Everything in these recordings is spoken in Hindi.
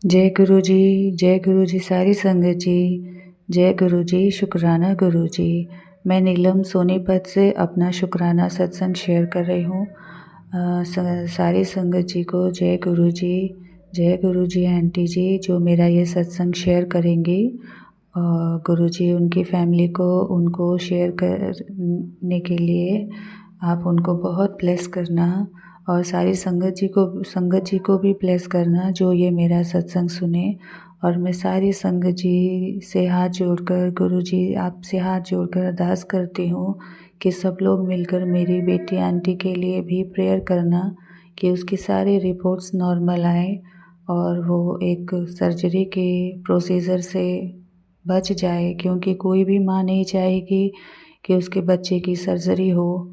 जय गुरु जी सारी संगत जी। जय गुरु जी, शुक्राना गुरु जी। मैं नीलम सोनीपत से अपना शुक्राना सत्संग शेयर कर रही हूँ। सारी संगत जी को जय गुरु जी। जय गुरु जी आंटी जी जो मेरा ये सत्संग शेयर करेंगी। गुरु जी उनकी फैमिली को उनको शेयर करने के लिए आप उनको बहुत ब्लेस करना और सारी संगत जी को भी ब्लेस करना जो ये मेरा सत्संग सुने। और मैं सारी संगत जी से हाथ जोड़कर गुरु जी आपसे हाथ जोड़कर अरदास करती हूँ कि सब लोग मिलकर मेरी बेटी आंटी के लिए भी प्रेयर करना कि उसकी सारी रिपोर्ट्स नॉर्मल आए और वो एक सर्जरी के प्रोसीजर से बच जाए, क्योंकि कोई भी माँ नहीं चाहेगी कि उसके बच्चे की सर्जरी हो।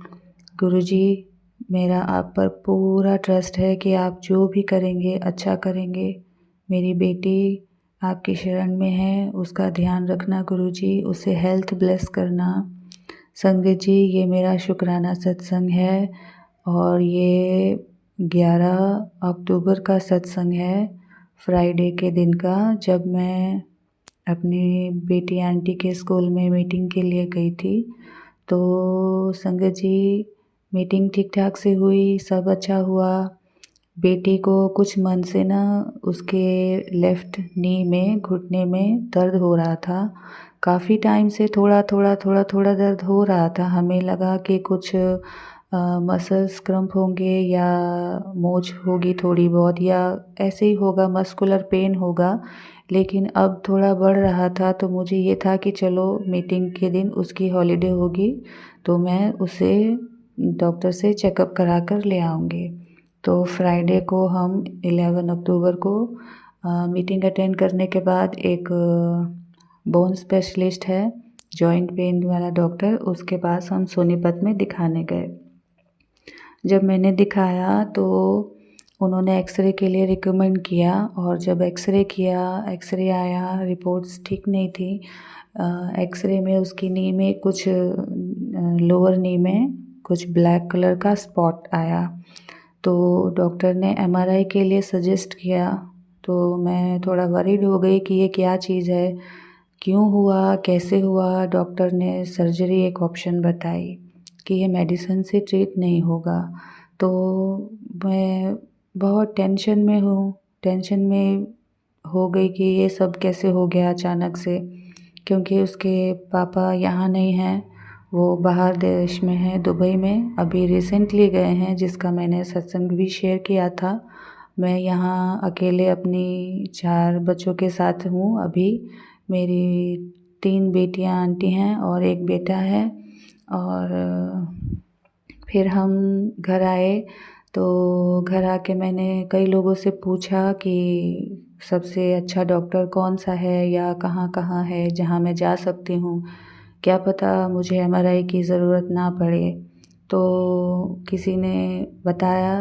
गुरुजी मेरा आप पर पूरा ट्रस्ट है कि आप जो भी करेंगे अच्छा करेंगे। मेरी बेटी आपकी शरण में है, उसका ध्यान रखना गुरुजी, उसे हेल्थ ब्लेस करना। संगत जी ये मेरा शुक्राना सत्संग है और ये 11 अक्टूबर का सत्संग है, फ्राइडे के दिन का, जब मैं अपनी बेटी आंटी के स्कूल में मीटिंग के लिए गई थी। तो संगत जी मीटिंग ठीक ठाक से हुई, सब अच्छा हुआ। बेटी को कुछ मन से ना उसके लेफ़्ट नी में घुटने में दर्द हो रहा था। काफ़ी टाइम से थोड़ा थोड़ा दर्द हो रहा था। हमें लगा कि कुछ मसल्स क्रम्प होंगे या मोच होगी थोड़ी बहुत या ऐसे ही होगा, मस्कुलर पेन होगा। लेकिन अब थोड़ा बढ़ रहा था तो मुझे ये था कि चलो मीटिंग के दिन उसकी हॉलीडे होगी तो मैं उसे डॉक्टर से चेकअप करा कर ले आऊँगी। तो फ्राइडे को हम 11 अक्टूबर को मीटिंग अटेंड करने के बाद एक बोन स्पेशलिस्ट है, जॉइंट पेन वाला डॉक्टर, उसके पास हम सोनीपत में दिखाने गए। जब मैंने दिखाया तो उन्होंने एक्सरे के लिए रिकमेंड किया और जब एक्सरे किया, एक्सरे आया, रिपोर्ट्स ठीक नहीं थी। एक्सरे में उसकी नी में कुछ लोअर नी में कुछ ब्लैक कलर का स्पॉट आया। तो डॉक्टर ने एमआरआई के लिए सजेस्ट किया। तो मैं थोड़ा वरीड हो गई कि ये क्या चीज़ है, क्यों हुआ, कैसे हुआ। डॉक्टर ने सर्जरी एक ऑप्शन बताई कि ये मेडिसिन से ट्रीट नहीं होगा। तो मैं बहुत टेंशन में हूँ, टेंशन में हो गई कि ये सब कैसे हो गया अचानक से, क्योंकि उसके पापा यहाँ नहीं हैं, वो बाहर देश में हैं, दुबई में अभी रिसेंटली गए हैं, जिसका मैंने सत्संग भी शेयर किया था। मैं यहाँ अकेले अपनी 4 बच्चों के साथ हूँ अभी। मेरी 3 बेटियाँ आंटी हैं और एक बेटा है। और फिर हम घर आए तो घर आके मैंने कई लोगों से पूछा कि सबसे अच्छा डॉक्टर कौन सा है या कहाँ है जहाँ मैं जा सकती हूँ, क्या पता मुझे एमआरआई की ज़रूरत ना पड़े। तो किसी ने बताया,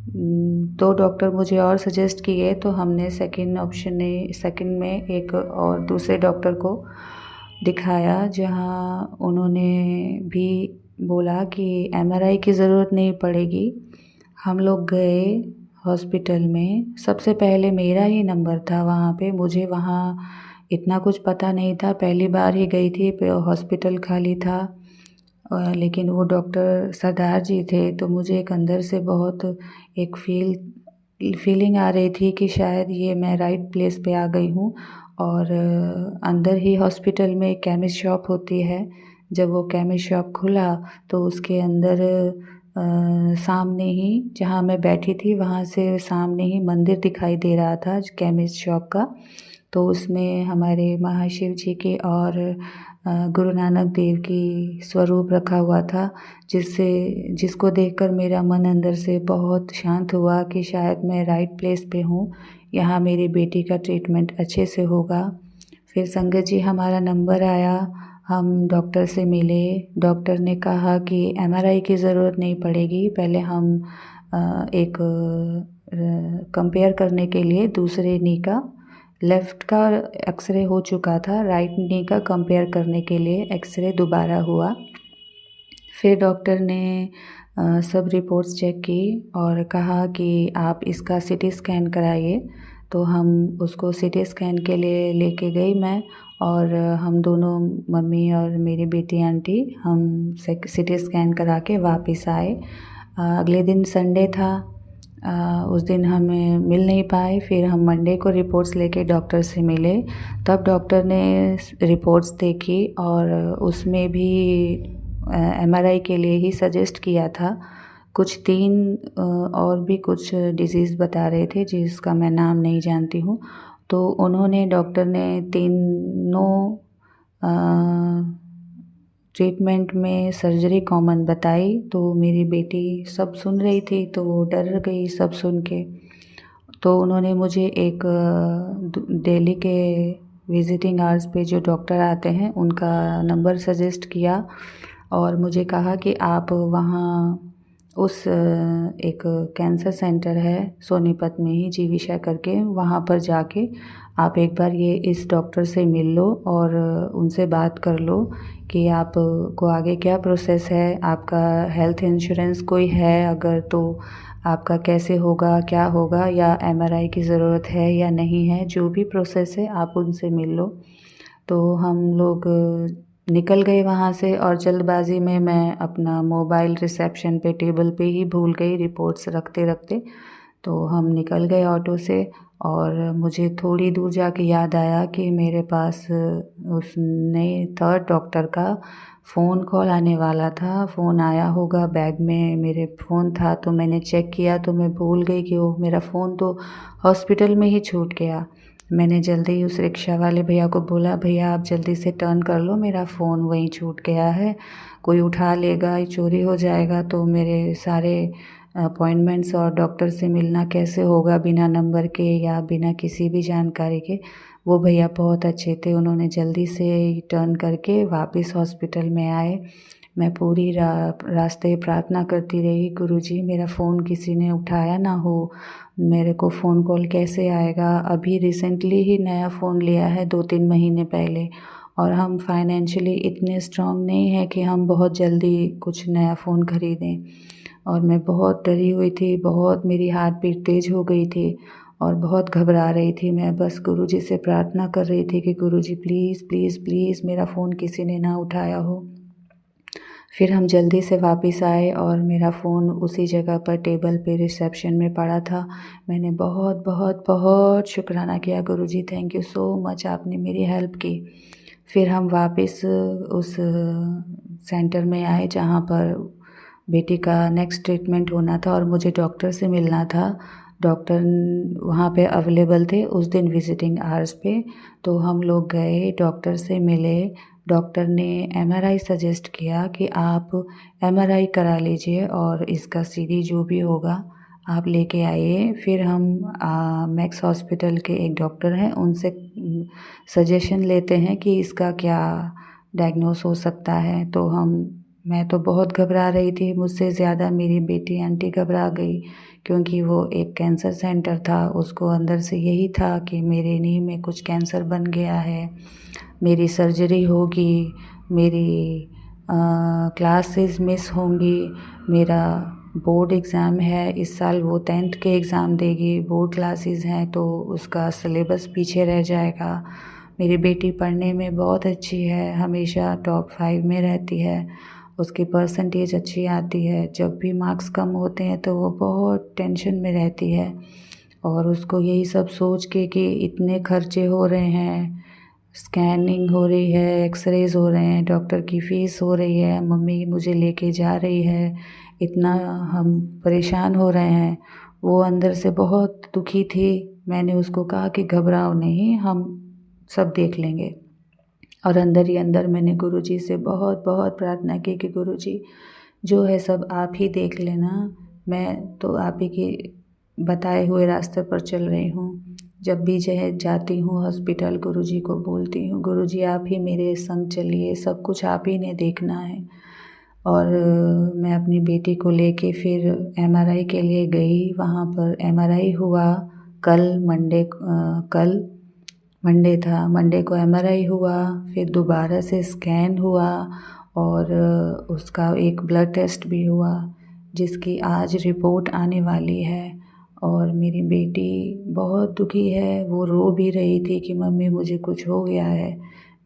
2 डॉक्टर मुझे और सजेस्ट किए तो हमने सेकंड में एक और दूसरे डॉक्टर को दिखाया, जहाँ उन्होंने भी बोला कि एमआरआई की ज़रूरत नहीं पड़ेगी। हम लोग गए हॉस्पिटल में, सबसे पहले मेरा ही नंबर था वहाँ पे। मुझे वहाँ इतना कुछ पता नहीं था, पहली बार ही गई थी, हॉस्पिटल खाली था। लेकिन वो डॉक्टर सरदार जी थे तो मुझे एक अंदर से बहुत एक फीलिंग आ रही थी कि शायद ये मैं राइट प्लेस पे आ गई हूँ। और अंदर ही हॉस्पिटल में एक केमिस्ट शॉप होती है। जब वो केमिस्ट शॉप खुला तो उसके अंदर सामने ही जहाँ मैं बैठी थी वहाँ से सामने ही मंदिर दिखाई दे रहा था केमिस्ट शॉप का। तो उसमें हमारे महाशिव जी के और गुरु नानक देव की स्वरूप रखा हुआ था, जिसको देखकर मेरा मन अंदर से बहुत शांत हुआ कि शायद मैं राइट प्लेस पे हूँ, यहाँ मेरी बेटी का ट्रीटमेंट अच्छे से होगा। फिर संगत जी हमारा नंबर आया, हम डॉक्टर से मिले। डॉक्टर ने कहा कि एमआरआई की ज़रूरत नहीं पड़ेगी, पहले हम एक कंपेयर करने के लिए दूसरे नी का, लेफ़्ट का एक्सरे हो चुका था, राइट नी का कंपेयर करने के लिए एक्सरे दोबारा हुआ। फिर डॉक्टर ने सब रिपोर्ट्स चेक की और कहा कि आप इसका सीटी स्कैन कराइए। तो हम उसको सीटी स्कैन के लिए लेके गई मैं, और हम दोनों, मम्मी और मेरी बेटी आंटी, हम सीटी स्कैन करा के वापस आए। अगले दिन संडे था। उस दिन हमें मिल नहीं पाए। फिर हम मंडे को रिपोर्ट्स लेके डॉक्टर से मिले। तब डॉक्टर ने रिपोर्ट्स देखी और उसमें भी एमआरआई के लिए ही सजेस्ट किया था। कुछ 3 और भी कुछ डिज़ीज़ बता रहे थे जिसका मैं नाम नहीं जानती हूँ। तो उन्होंने, डॉक्टर ने तीनों ट्रीटमेंट में सर्जरी कॉमन बताई। तो मेरी बेटी सब सुन रही थी तो वो डर गई सब सुन के। तो उन्होंने मुझे एक दिल्ली के विजिटिंग आवर्स पे जो डॉक्टर आते हैं उनका नंबर सजेस्ट किया और मुझे कहा कि आप वहाँ उस एक कैंसर सेंटर है सोनीपत में ही, जीविशा करके, वहाँ पर जाके आप एक बार ये इस डॉक्टर से मिल लो और उनसे बात कर लो कि आप को आगे क्या प्रोसेस है, आपका हेल्थ इंश्योरेंस कोई है अगर तो आपका कैसे होगा, क्या होगा, या एमआरआई की ज़रूरत है या नहीं है, जो भी प्रोसेस है आप उनसे मिल लो। तो हम लोग निकल गए वहाँ से और जल्दबाज़ी में मैं अपना मोबाइल रिसेप्शन पे टेबल पे ही भूल गई रिपोर्ट्स रखते रखते। तो हम निकल गए ऑटो से और मुझे थोड़ी दूर जाके याद आया कि मेरे पास उस नए थर्ड डॉक्टर का फ़ोन कॉल आने वाला था। फ़ोन आया होगा, बैग में मेरे फ़ोन था तो मैंने चेक किया तो मैं भूल गई कि ओह, मेरा फ़ोन तो हॉस्पिटल में ही छूट गया। मैंने जल्दी उस रिक्शा वाले भैया को बोला, भैया आप जल्दी से टर्न कर लो, मेरा फ़ोन वहीं छूट गया है, कोई उठा लेगा, चोरी हो जाएगा तो मेरे सारे अपॉइंटमेंट्स और डॉक्टर से मिलना कैसे होगा बिना नंबर के या बिना किसी भी जानकारी के। वो भैया बहुत अच्छे थे, उन्होंने जल्दी से टर्न करके वापस हॉस्पिटल में आए। मैं पूरी रास्ते प्रार्थना करती रही, गुरुजी मेरा फ़ोन किसी ने उठाया ना हो, मेरे को फ़ोन कॉल कैसे आएगा। अभी रिसेंटली ही नया फ़ोन लिया है 2-3 महीने पहले और हम फाइनेंशियली इतने स्ट्रॉन्ग नहीं हैं कि हम बहुत जल्दी कुछ नया फ़ोन ख़रीदें। और मैं बहुत डरी हुई थी, बहुत मेरी हार्ट बीट तेज़ हो गई थी और बहुत घबरा रही थी। मैं बस गुरुजी से प्रार्थना कर रही थी कि गुरुजी प्लीज़ प्लीज़ प्लीज़ मेरा फ़ोन किसी ने ना उठाया हो। फिर हम जल्दी से वापस आए और मेरा फ़ोन उसी जगह पर टेबल पे रिसेप्शन में पड़ा था। मैंने बहुत बहुत बहुत शुक्राना किया, गुरुजी थैंक यू सो मच, आपने मेरी हेल्प की। फिर हम वापस उस सेंटर में आए जहाँ पर बेटी का नेक्स्ट ट्रीटमेंट होना था और मुझे डॉक्टर से मिलना था। डॉक्टर वहाँ पे अवेलेबल थे उस दिन विजिटिंग आवर्स पे। तो हम लोग गए, डॉक्टर से मिले। डॉक्टर ने एमआरआई सजेस्ट किया कि आप एमआरआई करा लीजिए और इसका सीडी जो भी होगा आप लेके आइए। फिर हम मैक्स हॉस्पिटल के एक डॉक्टर हैं उनसे सजेशन लेते हैं कि इसका क्या डायग्नोस हो सकता है। तो मैं तो बहुत घबरा रही थी, मुझसे ज़्यादा मेरी बेटी आंटी घबरा गई क्योंकि वो एक कैंसर सेंटर था, उसको अंदर से यही था कि मेरे नी में कुछ कैंसर बन गया है, मेरी सर्जरी होगी, मेरी क्लासेस मिस होंगी, मेरा बोर्ड एग्ज़ाम है इस साल, वो 10th के एग्ज़ाम देगी, बोर्ड क्लासेस हैं तो उसका सिलेबस पीछे रह जाएगा। मेरी बेटी पढ़ने में बहुत अच्छी है, हमेशा टॉप 5 में रहती है, उसकी परसेंटेज अच्छी आती है। जब भी मार्क्स कम होते हैं तो वो बहुत टेंशन में रहती है और उसको यही सब सोच के कि इतने खर्चे हो रहे हैं, स्कैनिंग हो रही है, एक्सरेज हो रहे हैं, डॉक्टर की फ़ीस हो रही है, मम्मी मुझे लेके जा रही है, इतना हम परेशान हो रहे हैं। वो अंदर से बहुत दुखी थी। मैंने उसको कहा कि घबराओ नहीं, हम सब देख लेंगे। और अंदर ही अंदर मैंने गुरुजी से बहुत बहुत प्रार्थना की कि गुरुजी जो है सब आप ही देख लेना, मैं तो आप ही के बताए हुए रास्ते पर चल रही हूँ। जब भी जाती हूँ हॉस्पिटल गुरुजी को बोलती हूँ, गुरुजी आप ही मेरे संग चलिए, सब कुछ आप ही ने देखना है। और मैं अपनी बेटी को लेके फिर एमआरआई के लिए गई। वहाँ पर एमआरआई हुआ कल मंडे था, मंडे को एमआरआई हुआ, फिर दोबारा से स्कैन हुआ और उसका एक ब्लड टेस्ट भी हुआ जिसकी आज रिपोर्ट आने वाली है। और मेरी बेटी बहुत दुखी है। वो रो भी रही थी कि मम्मी मुझे कुछ हो गया है।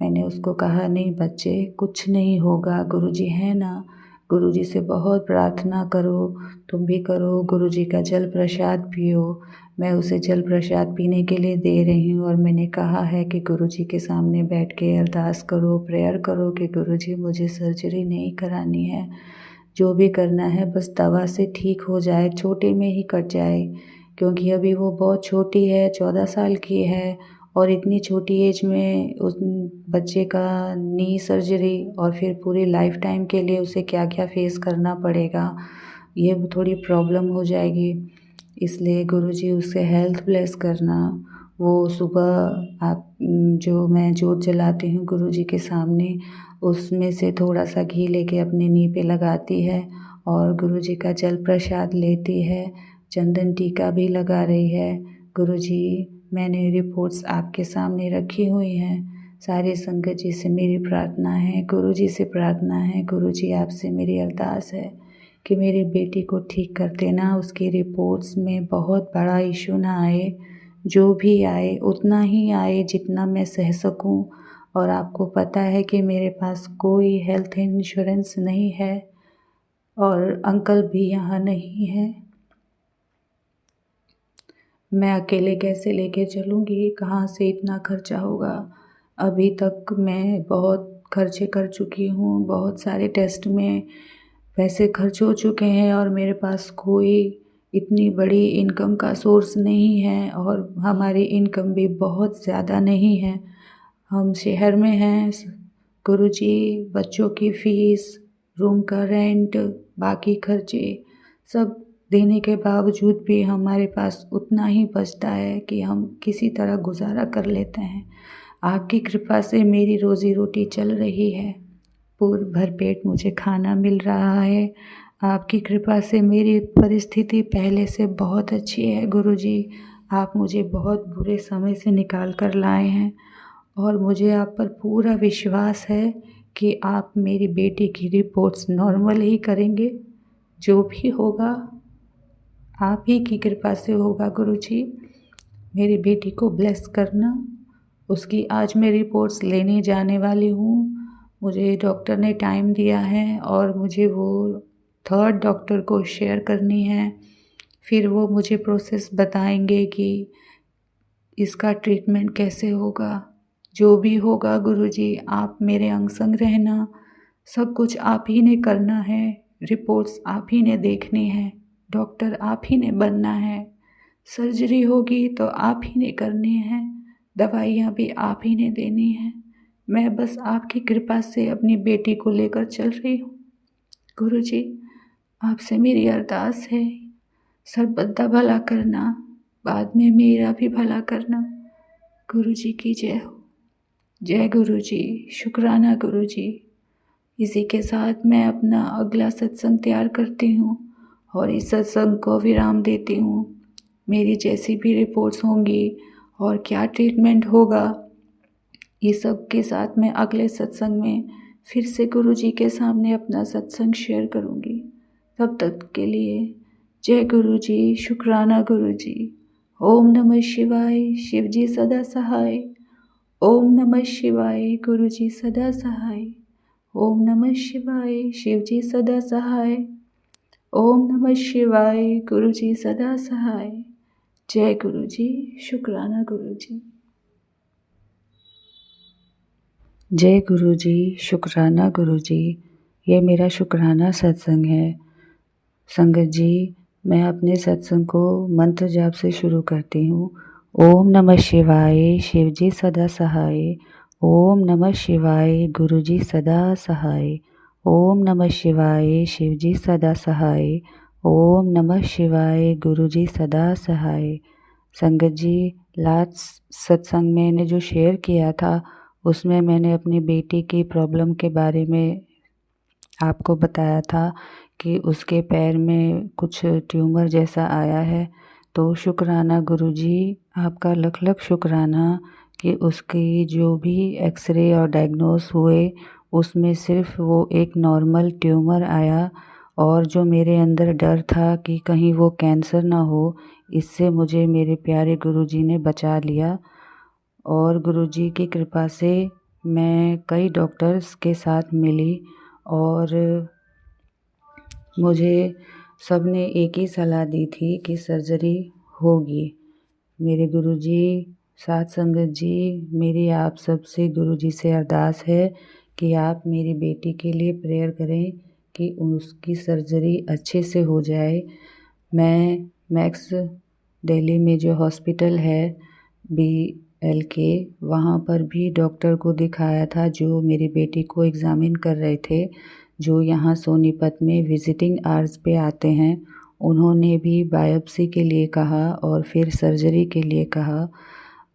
मैंने उसको कहा नहीं बच्चे, कुछ नहीं होगा, गुरुजी हैं ना। गुरुजी से बहुत प्रार्थना करो, तुम भी करो, गुरुजी का जल प्रसाद पियो। मैं उसे जल प्रसाद पीने के लिए दे रही हूँ और मैंने कहा है कि गुरुजी के सामने बैठ के अरदास करो, प्रेयर करो कि गुरुजी मुझे सर्जरी नहीं करानी है, जो भी करना है बस दवा से ठीक हो जाए, छोटे में ही कट जाए। क्योंकि अभी वो बहुत छोटी है, 14 साल की है और इतनी छोटी एज में उस बच्चे का नी सर्जरी और फिर पूरी लाइफ टाइम के लिए उसे क्या क्या फेस करना पड़ेगा, ये थोड़ी प्रॉब्लम हो जाएगी। इसलिए गुरुजी उससे हेल्थ ब्लेस करना। वो सुबह आप जो मैं जोत जलाती हूँ गुरुजी के सामने, उसमें से थोड़ा सा घी लेके अपने नी पे लगाती है और गुरुजी का जल प्रसाद लेती है, चंदन टीका भी लगा रही है। गुरुजी, मैंने रिपोर्ट्स आपके सामने रखी हुई हैं। सारी संगत जी से मेरी प्रार्थना है, गुरुजी से प्रार्थना है, गुरुजी आपसे मेरी अरदास है कि मेरी बेटी को ठीक कर देना, उसकी रिपोर्ट्स में बहुत बड़ा इशू ना आए, जो भी आए उतना ही आए जितना मैं सह सकूं। और आपको पता है कि मेरे पास कोई हेल्थ इंश्योरेंस नहीं है और अंकल भी यहाँ नहीं है। मैं अकेले कैसे लेके चलूँगी, कहाँ से इतना खर्चा होगा। अभी तक मैं बहुत खर्चे कर चुकी हूँ, बहुत सारे टेस्ट में पैसे खर्च हो चुके हैं और मेरे पास कोई इतनी बड़ी इनकम का सोर्स नहीं है और हमारी इनकम भी बहुत ज़्यादा नहीं है। हम शहर में हैं। गुरुजी, बच्चों की फ़ीस, रूम का रेंट, बाकी खर्चे सब देने के बावजूद भी हमारे पास उतना ही बचता है कि हम किसी तरह गुजारा कर लेते हैं। आपकी कृपा से मेरी रोज़ी रोटी चल रही है, पूर भरपेट मुझे खाना मिल रहा है। आपकी कृपा से मेरी परिस्थिति पहले से बहुत अच्छी है गुरुजी। आप मुझे बहुत बुरे समय से निकाल कर लाए हैं और मुझे आप पर पूरा विश्वास है कि आप मेरी बेटी की रिपोर्ट्स नॉर्मल ही करेंगे। जो भी होगा आप ही की कृपा से होगा गुरुजी। मेरी बेटी को ब्लेस करना। उसकी आज मैं रिपोर्ट्स लेने जाने वाली हूँ। मुझे डॉक्टर ने टाइम दिया है और मुझे वो 3rd डॉक्टर को शेयर करनी है। फिर वो मुझे प्रोसेस बताएंगे कि इसका ट्रीटमेंट कैसे होगा। जो भी होगा गुरुजी, आप मेरे अंग संग रहना। सब कुछ आप ही ने करना है, रिपोर्ट्स आप ही ने देखनी है, डॉक्टर आप ही ने बनना है, सर्जरी होगी तो आप ही ने करनी है, दवाइयाँ भी आप ही ने देनी है। मैं बस आपकी कृपा से अपनी बेटी को लेकर चल रही हूँ। गुरुजी, आपसे मेरी अरदास है, सर्वदा भला करना, बाद में मेरा भी भला करना। गुरुजी की जय हो। जय गुरुजी, शुक्राना गुरुजी। इसी के साथ मैं अपना अगला सत्संग तैयार करती हूँ और इस सत्संग को विराम देती हूँ। मेरी जैसी भी रिपोर्ट्स होंगी और क्या ट्रीटमेंट होगा, ये सब के साथ मैं अगले सत्संग में फिर से गुरुजी के सामने अपना सत्संग शेयर करूँगी। तब तक के लिए जय गुरुजी, शुक्राना गुरुजी। ओम नमः शिवाय, शिवजी सदा सहाय। ओम नमः शिवाय, गुरुजी सदा सहाय। ओम नमः शिवाय, शिवजी सदा सहाय। ओम नमः शिवाय, गुरुजी सदा सहाय। जय गुरुजी, शुक्राना गुरुजी। जय गुरुजी, शुक्राना गुरुजी। ये मेरा शुक्राना सत्संग है। संगत जी, मैं अपने सत्संग को मंत्र जाप से शुरू करती हूँ। ओम नमः शिवाय, शिवजी सदा सहाय। ओम नमः शिवाय, गुरुजी सदा सहाय। ओम नमः शिवाय, शिवजी सदा सहाय। ओम नमः शिवाय, गुरुजी सदा सहाय। संगत जी, लास्ट सत्संग में मैंने जो शेयर किया था उसमें मैंने अपनी बेटी की प्रॉब्लम के बारे में आपको बताया था कि उसके पैर में कुछ ट्यूमर जैसा आया है। तो शुक्राना गुरुजी, आपका लख लख शुक्राना कि उसकी जो भी एक्सरे और डायग्नोस हुए उसमें सिर्फ वो एक नॉर्मल ट्यूमर आया और जो मेरे अंदर डर था कि कहीं वो कैंसर ना हो, इससे मुझे मेरे प्यारे गुरुजी ने बचा लिया। और गुरुजी की कृपा से मैं कई डॉक्टर्स के साथ मिली और मुझे सब ने एक ही सलाह दी थी कि सर्जरी होगी। मेरे गुरुजी, साथ संगत जी, मेरी आप सबसे गुरुजी से अरदास है कि आप मेरी बेटी के लिए प्रेयर करें कि उसकी सर्जरी अच्छे से हो जाए। मैं मैक्स दिल्ली में जो हॉस्पिटल है BLK, वहाँ पर भी डॉक्टर को दिखाया था जो मेरी बेटी को एग्ज़ामिन कर रहे थे, जो यहाँ सोनीपत में विज़िटिंग आवर्स पे आते हैं। उन्होंने भी बायोप्सी के लिए कहा और फिर सर्जरी के लिए कहा।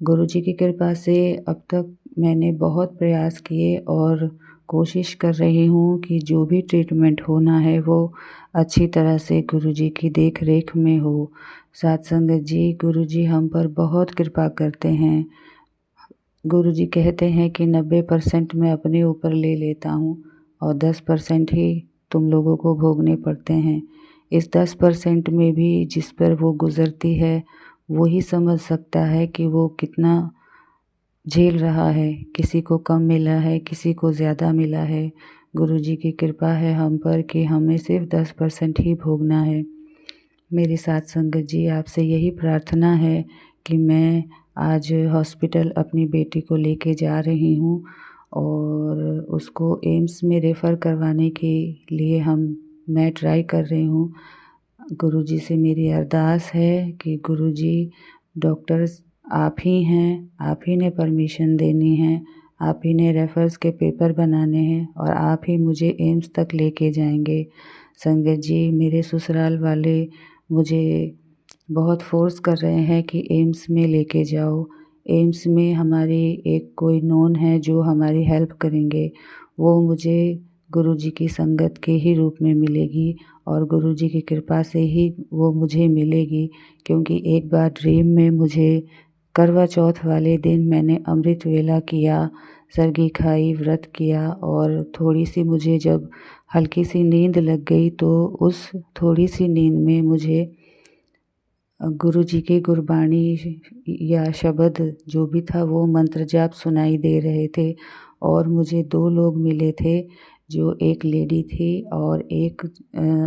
गुरुजी की कृपा से अब तक मैंने बहुत प्रयास किए और कोशिश कर रही हूँ कि जो भी ट्रीटमेंट होना है वो अच्छी तरह से गुरुजी की देख रेख में हो। साथ संगत जी, गुरुजी हम पर बहुत कृपा करते हैं। गुरुजी कहते हैं कि 90% मैं अपने ऊपर ले लेता हूँ और 10% ही तुम लोगों को भोगने पड़ते हैं। इस 10% में भी जिस पर वो गुज़रती है वो ही समझ सकता है कि वो कितना झेल रहा है। किसी को कम मिला है, किसी को ज़्यादा मिला है। गुरुजी की कृपा है हम पर कि हमें सिर्फ 10% ही भोगना है। मेरी साथ संगत जी, आपसे यही प्रार्थना है कि मैं आज हॉस्पिटल अपनी बेटी को लेके जा रही हूँ और उसको एम्स में रेफ़र करवाने के लिए मैं ट्राई कर रही हूँ। गुरुजी से मेरी अरदास है कि गुरुजी, डॉक्टर्स आप ही हैं, आप ही ने परमिशन देनी है, आप ही ने रेफर्स के पेपर बनाने हैं और आप ही मुझे एम्स तक लेके जाएंगे। संगत जी, मेरे ससुराल वाले मुझे बहुत फोर्स कर रहे हैं कि एम्स में लेके जाओ। एम्स में हमारी एक कोई नोन है जो हमारी हेल्प करेंगे। वो मुझे गुरुजी की संगत के ही रूप में मिलेगी और गुरुजी की कृपा से ही वो मुझे मिलेगी, क्योंकि एक बार ड्रीम में मुझे करवा चौथ वाले दिन मैंने अमृत वेला किया, सरगी खाई, व्रत किया और थोड़ी सी मुझे जब हल्की सी नींद लग गई तो उस थोड़ी सी नींद में मुझे गुरुजी की गुरबाणी या शब्द जो भी था वो मंत्र जाप सुनाई दे रहे थे और मुझे 2 लोग मिले थे, जो एक लेडी थी और एक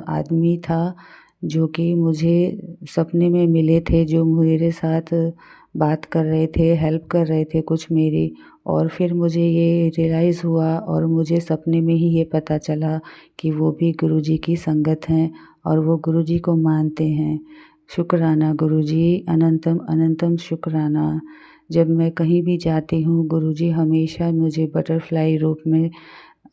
आदमी था जो कि मुझे सपने में मिले थे, जो मेरे साथ बात कर रहे थे, हेल्प कर रहे थे कुछ मेरी। और फिर मुझे ये रियलाइज़ हुआ और मुझे सपने में ही ये पता चला कि वो भी गुरुजी की संगत हैं और वो गुरुजी को मानते हैं। शुक्राना गुरुजी, अनंतम अनंतम शुक्राना। जब मैं कहीं भी जाती हूँ गुरुजी हमेशा मुझे बटरफ्लाई रूप में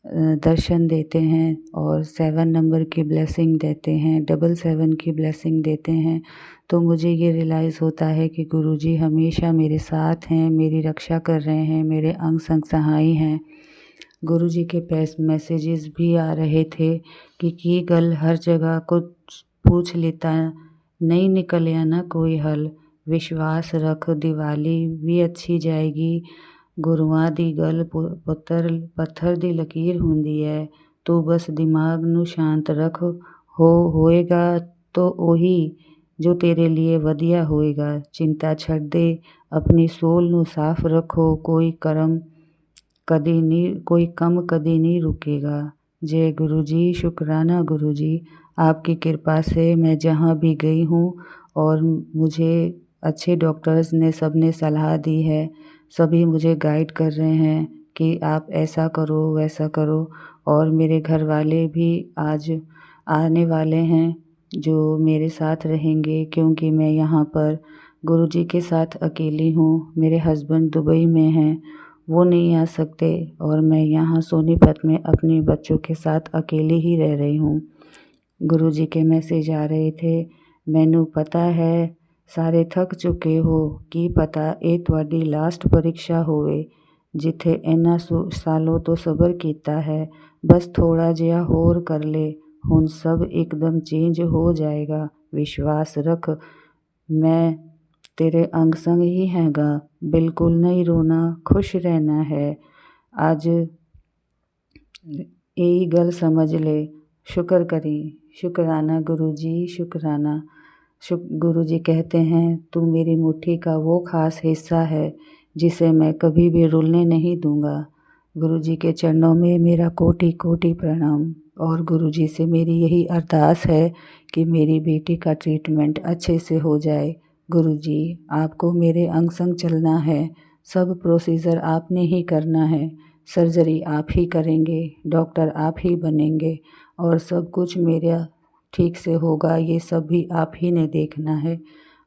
दर्शन देते हैं और 7 नंबर की ब्लेसिंग देते हैं, 777 की ब्लेसिंग देते हैं। तो मुझे ये रियलाइज़ होता है कि गुरुजी हमेशा मेरे साथ हैं, मेरी रक्षा कर रहे हैं, मेरे अंग संग सहाय हैं। गुरुजी के पास मैसेजेस भी आ रहे थे कि की गल हर जगह कुछ पूछ लेता, नहीं निकलिया ना कोई हल, विश्वास रख दिवाली भी अच्छी जाएगी। गुरुआं दी गल पत्थर दी लकीर हुंदी है, तू बस दिमाग नू शांत रख, होएगा तो ਉਹੀ जो तेरे लिए वधिया होएगा। चिंता छੱਡ दे, अपनी सोल नू साफ रखो, कोई कम कदी नहीं रुकेगा। जय गुरुजी, शुक्राना गुरुजी, आपकी कृपा से मैं जहाँ भी गई हूँ और मुझे अच्छे डॉक्टर्स ने सब ने सलाह दी है, सभी मुझे गाइड कर रहे हैं कि आप ऐसा करो वैसा करो। और मेरे घर वाले भी आज आने वाले हैं जो मेरे साथ रहेंगे, क्योंकि मैं यहाँ पर गुरुजी के साथ अकेली हूँ। मेरे हस्बैंड दुबई में हैं, वो नहीं आ सकते और मैं यहाँ सोनीपत में अपने बच्चों के साथ अकेली ही रह रही हूँ। गुरुजी के मैसेज आ रहे थे, मैनू पता है ਸਾਰੇ ਥੱਕ ਚੁੱਕੇ ਹੋ, ਕੀ ਪਤਾ ਇਹ ਤੁਹਾਡੀ ਲਾਸਟ ਪਰੀक्षा ਹੋਵੇ, ਜਿੱਥੇ ਇੰਨਾ ਸਾਲੋਂ ਤੋਂ ਸਬਰ ਕੀਤਾ ਹੈ, ਬਸ ਥੋੜਾ ਜਿਹਾ ਹੋਰ ਕਰ ਲੈ, ਹੁਣ ਸਭ ਇੱਕਦਮ ਚੇਂਜ ਹੋ ਜਾਏਗਾ, ਵਿਸ਼ਵਾਸ ਰੱਖ, ਮੈਂ तेरे अंग संग ही हैगा, बिल्कुल नहीं रोना, खुश रहना है। आज यही गल समझ ले, शुक्र करें। शुक्राना गुरुजी, शुक्राना। गुरुजी कहते हैं, तू मेरी मुट्ठी का वो ख़ास हिस्सा है जिसे मैं कभी भी रुलने नहीं दूंगा। गुरुजी के चरणों में मेरा कोटि कोटि प्रणाम। और गुरुजी से मेरी यही अरदास है कि मेरी बेटी का ट्रीटमेंट अच्छे से हो जाए। गुरुजी, आपको मेरे अंग संग चलना है, सब प्रोसीजर आपने ही करना है, सर्जरी आप ही करेंगे, डॉक्टर आप ही बनेंगे और सब कुछ मेरा ठीक से होगा, ये सब भी आप ही ने देखना है।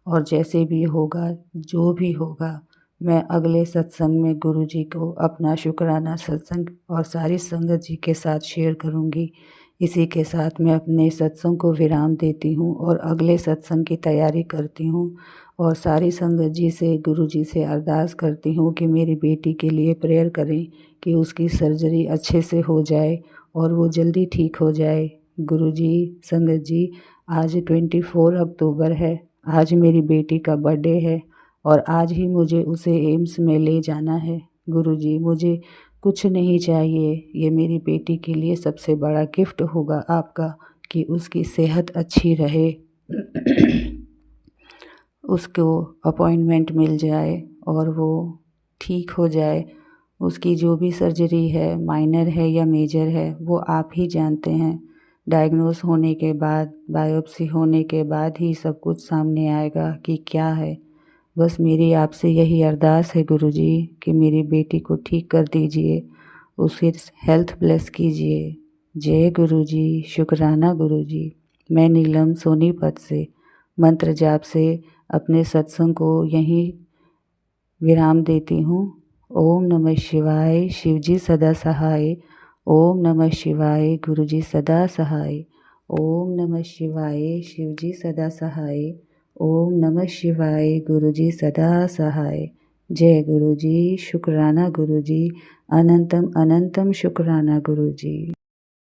और जैसे भी होगा, जो भी होगा, मैं अगले सत्संग में गुरुजी को अपना शुक्राना सत्संग और सारी संगत जी के साथ शेयर करूंगी। इसी के साथ मैं अपने सत्संग को विराम देती हूँ और अगले सत्संग की तैयारी करती हूँ और सारी संगत जी से, गुरुजी से अरदास करती हूँ कि मेरी बेटी के लिए प्रेयर करें कि उसकी सर्जरी अच्छे से हो जाए और वो जल्दी ठीक हो जाए। गुरुजी, संगत जी, आज 24 अक्टूबर है। आज मेरी बेटी का बर्थडे है और आज ही मुझे उसे एम्स में ले जाना है। गुरुजी, मुझे कुछ नहीं चाहिए, ये मेरी बेटी के लिए सबसे बड़ा गिफ्ट होगा आपका कि उसकी सेहत अच्छी रहे, उसको अपॉइंटमेंट मिल जाए और वो ठीक हो जाए। उसकी जो भी सर्जरी है, माइनर है या मेजर है, वो आप ही जानते हैं। डायग्नोस होने के बाद, बायोप्सी होने के बाद ही सब कुछ सामने आएगा कि क्या है। बस मेरी आपसे यही अरदास है गुरुजी कि मेरी बेटी को ठीक कर दीजिए, उसकी हेल्थ ब्लेस कीजिए। जय गुरुजी, शुक्राना गुरुजी। मैं नीलम सोनीपत से मंत्र जाप से अपने सत्संग को यहीं विराम देती हूँ। ओम नमः शिवाय, शिवजी सदा सहाय। ओम नमः शिवाय, गुरुजी सदा सहाय। ओम नमः शिवाय, शिवजी सदा सहाय। ओम नमः शिवाय, गुरुजी सदा सहाय। जय गुरुजी, शुक्राना गुरुजी, अनंतम अनंतम शुक्राना गुरुजी।